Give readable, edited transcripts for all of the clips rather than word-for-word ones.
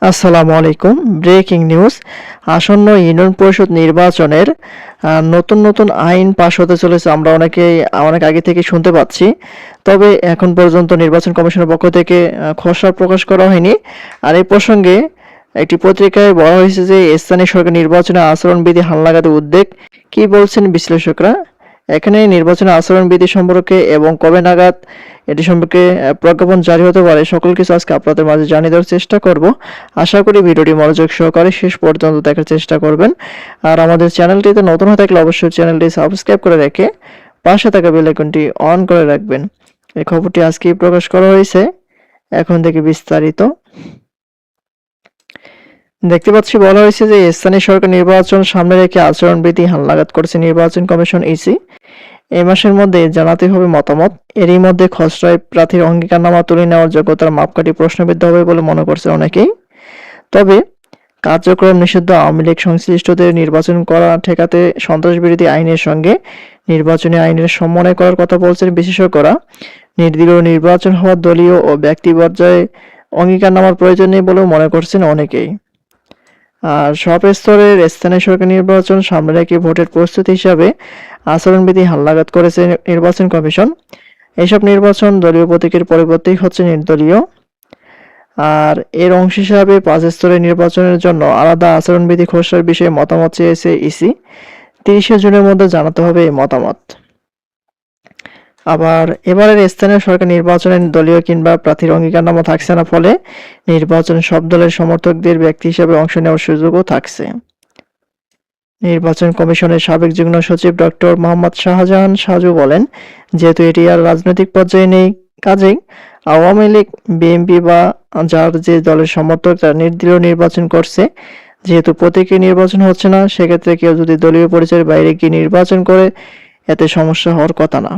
আসসালামু আলাইকুম। Breaking news. আসন্ন ইউনিয়ন পরিষদ নির্বাচনের নতুন নতুন আইন পাস হতে চলেছে, আমরা অনেক আগে থেকে শুনতে পাচ্ছি। তবে এখন পর্যন্ত নির্বাচন কমিশনের পক্ষ থেকে খসড়া প্রকাশ করা হয়নি। আর এই প্রসঙ্গে একটি পত্রিকায় বলা হয়েছে যে স্থানীয় সরকার নির্বাচনে আচরণবিধি হালনাগাদের উদ্বেগ। কি বলছেন বিশ্লেষকরা? এখানে নির্বাচনের আচরণবিধি সম্পর্কে এবং কবে নাগাদ এটি সম্পর্কে প্রজ্ঞাপন জারি হতে পারে, সকল কিছু আজকে আপনাদের মাঝে জানিয়ে দেওয়ার চেষ্টা করব। আশা করি ভিডিওটি মনোযোগ সহকারে শেষ পর্যন্ত দেখার চেষ্টা করবেন। আর আমাদের চ্যানেলটিতে নতুন হয়ে থাকলে অবশ্যই চ্যানেলটি সাবস্ক্রাইব করে রেখে পাশে থাকা বেল আইকনটি অন করে রাখবেন। এই খবরটি আজকেই প্রকাশ করা হয়েছে। এখন থেকে বিস্তারিত দেখতে পাচ্ছি, বলা হয়েছে যে স্থানীয় সরকার নির্বাচন সামনে রেখে আচরণবিধি হালনাগাদ করেছে নির্বাচন কমিশন ইসি। এই মাসের মধ্যে জানাতে হবে মতামত। এরই মধ্যে খসড়ায় প্রার্থীর অঙ্গীকারনামা তুলে নেওয়ার যোগ্যতার মাপকাঠি প্রশ্নবিদ্ধ হবে বলে মনে করছে অনেকেই। তবে কার্যক্রম নিষিদ্ধ আওয়ামী লীগ সংশ্লিষ্টদের নির্বাচন করা ঠেকাতে সন্ত্রাসবিরোধী আইনের সঙ্গে নির্বাচনী আইনের সমন্বয় করার কথা বলছেন বিশেষজ্ঞরা। নির্দলীয় নির্বাচন হওয়ার দলীয় ও ব্যক্তি পর্যায়ে অঙ্গীকারনামার প্রয়োজন নেই বলেও মনে করছেন অনেকেই। আর সব স্তরের স্থানীয় সরকার নির্বাচন সামনে রেখে ভোটের প্রস্তুতি হিসাবে আচরণবিধি হালনাগাদ করেছে নির্বাচন কমিশন। এইসব নির্বাচন দলীয় প্রতীকের পরিবর্তেই হচ্ছে নির্দলীয়। আর এর অংশ হিসাবে 5 স্তরের নির্বাচনের জন্য আলাদা আচরণবিধি খসড়ার বিষয়ে মতামত চেয়েছে ইসি। 30শে জুনের মধ্যে জানাতে হবে এই মতামত। আবার এবারের স্থানীয় সরকার নির্বাচনে দলীয় কিংবা প্রার্থীর অঙ্গীকারনামা থাকছে না, ফলে নির্বাচনে সব দলের সমর্থকদের ব্যক্তি হিসেবে অংশ নেওয়ার সুযোগও থাকছে। নির্বাচন কমিশনের সাবেক যুগ্ম সচিব ডক্টর মোহাম্মদ শাহজাহান সাজু বলেন, যেহেতু এটি আর রাজনৈতিক পর্যায়ে নেই, কাজেই আওয়ামী লীগ, বিএনপি বা যার যে দলের সমর্থক তারা নির্দলীয় নির্বাচন করছে, যেহেতু প্রতীকী নির্বাচন হচ্ছে না, সেক্ষেত্রে কেউ যদি দলীয় পরিচয়ের বাইরে গিয়ে নির্বাচন করে এতে সমস্যা হওয়ার কথা না।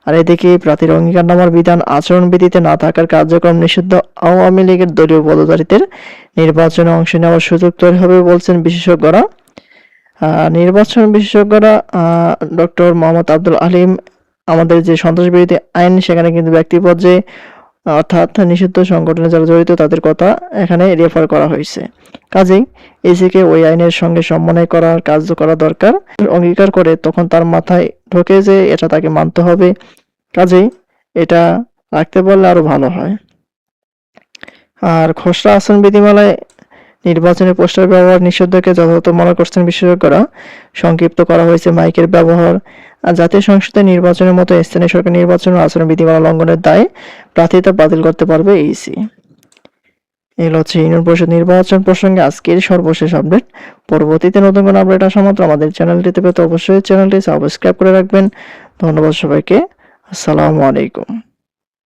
আর এদিকে প্রার্থীর অঙ্গীকারনামার বিধান আচরণবিধিতে না থাকার কার্যক্রম নিষিদ্ধ আওয়ামী লীগের দলীয় পদধারীদের নির্বাচনে অংশ নেওয়ার সুযোগ তৈরি হবে বলছেন বিশেষজ্ঞরা। নির্বাচন বিশেষজ্ঞরা ডক্টর মোহাম্মদ আব্দুল আলিম আমাদের যে সন্ত্রাসবিরোধী আইন, সেখানে কিন্তু ব্যক্তি পর্যায়ে অর্থাৎ নিষিদ্ধ সংগঠনে যারা জড়িত তাদের কথা এখানে রেফার করা হয়েছে। কাজেই এসিকে ওই আইনের সঙ্গে সমন্বয় করার কাজ করা দরকার। অঙ্গীকার করে তখন তার মাথায় ঢোকে যে এটা তাকে মানতে হবে, কাজেই এটা রাখতে পারলে আরো ভালো হয়। আর খসড়া আচরণ বিধিমালায় নির্বাচনের পোস্টার ব্যবহার নিষিদ্ধকে যথাযথ মনে করছেন বিশেষজ্ঞরা। সংক্ষিপ্ত করা হয়েছে মাইকের ব্যবহার। আর জাতীয় সংসদে নির্বাচনের মতো স্থানীয় সরকার নির্বাচন ও আচরণ বিধিমালা লঙ্ঘনের দায়ে প্রার্থিতা বাতিল করতে পারবে ইসি। এগুলো হচ্ছে ইউনিয়ন পরিষদ নির্বাচন প্রসঙ্গে আজকের সর্বশেষ আপডেট। পরবর্তীতে নতুন কোনো আপডেট আসা মাত্র আমাদের চ্যানেলটিতে পেতে অবশ্যই চ্যানেলটি সাবস্ক্রাইব করে রাখবেন। ধন্যবাদ সবাইকে। আসসালামু আলাইকুম।